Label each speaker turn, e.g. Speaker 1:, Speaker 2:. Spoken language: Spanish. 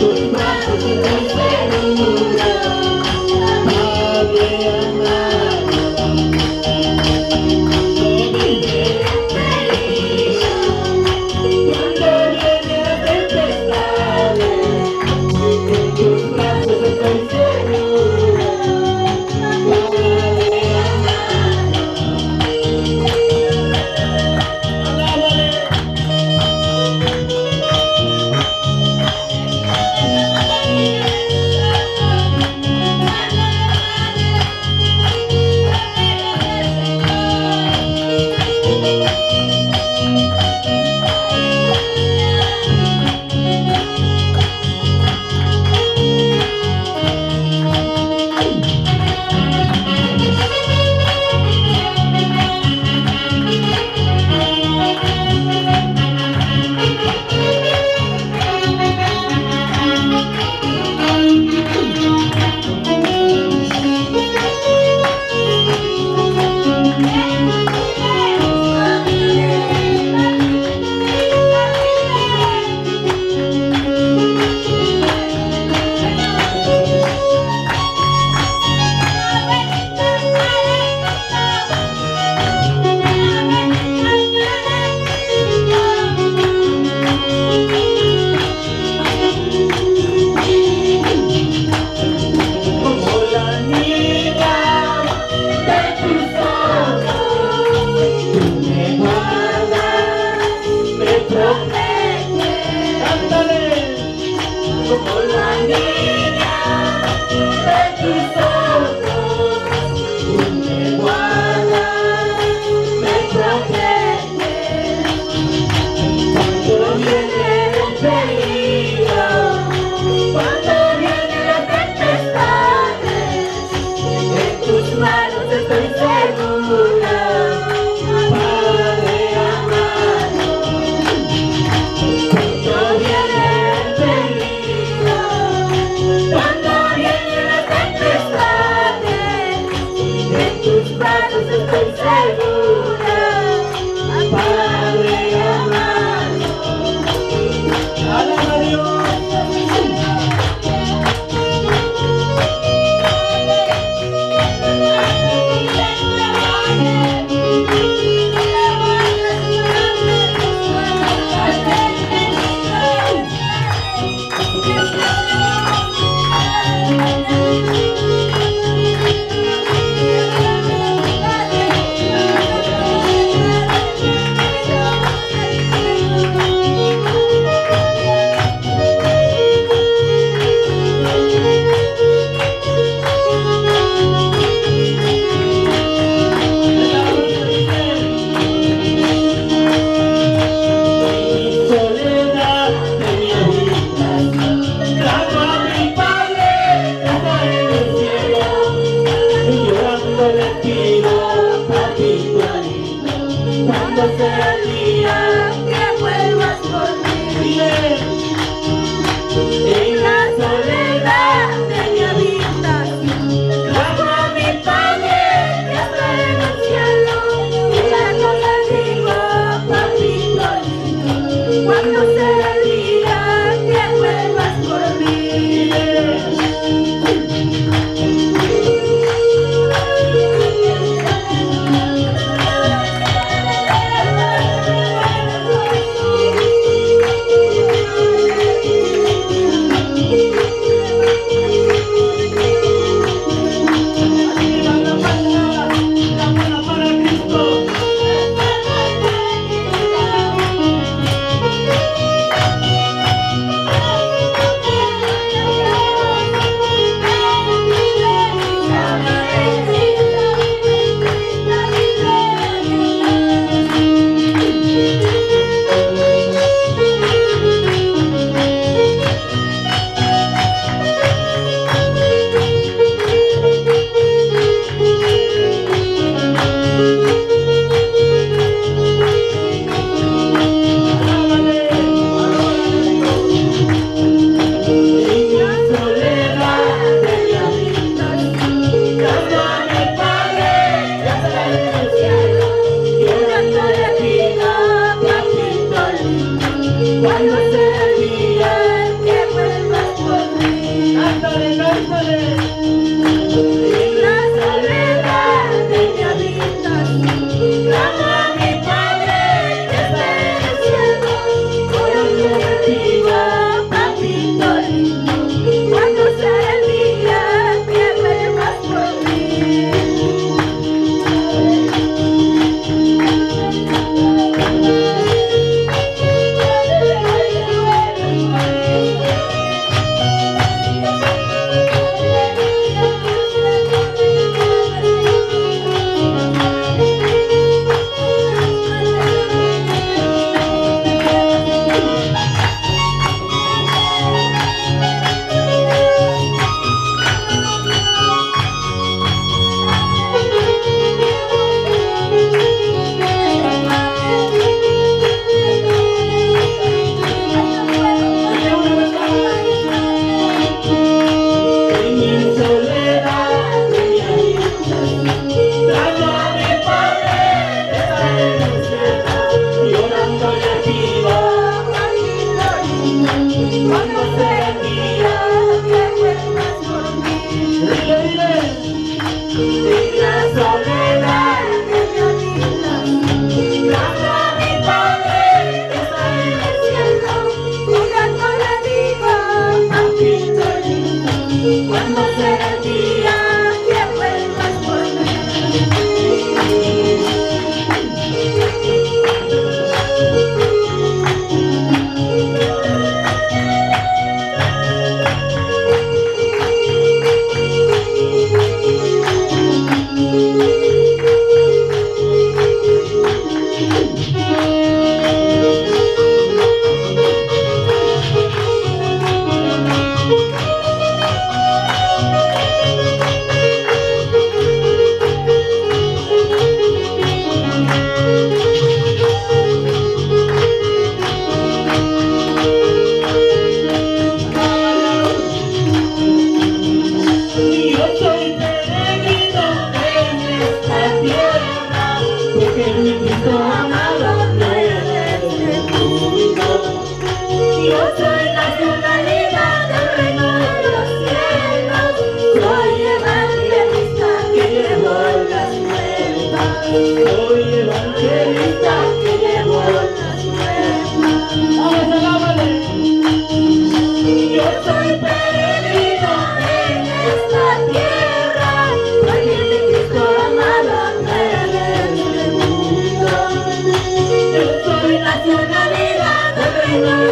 Speaker 1: Tus brazos estoy segura. cuando sea el día que vuelvas por mí. En la soledad de mi habitación clamo a mi Padre que está en el cielo, y ya no le digo, papito lindo, cuando sea el día que vuelvas por mí. Cuando sea el día que vuelvas por mí. Cántale, cántale. En la soledad de mi habitación clamo a mi Padre que está en el cielo. Cuando te digo, papito lindo, cuando sea el día que vuelvas por mí. Cuando sea el día que vuelvas por mí. En la soledad de mi habitación clamo a mi Padre que está en el cielo. Jugando le digo, papito lindo, cuando sea el día que vuelvas por mí. Yo soy nacionalidad del reino de los cielos, soy evangelista que llevo las nuevas, soy evangelista que llevo las nuevas. Vamos, alábale. Yo soy peregrino en esta tierra, soy el de Cristo amado en este mundo. Yo soy nacionalidad del reino de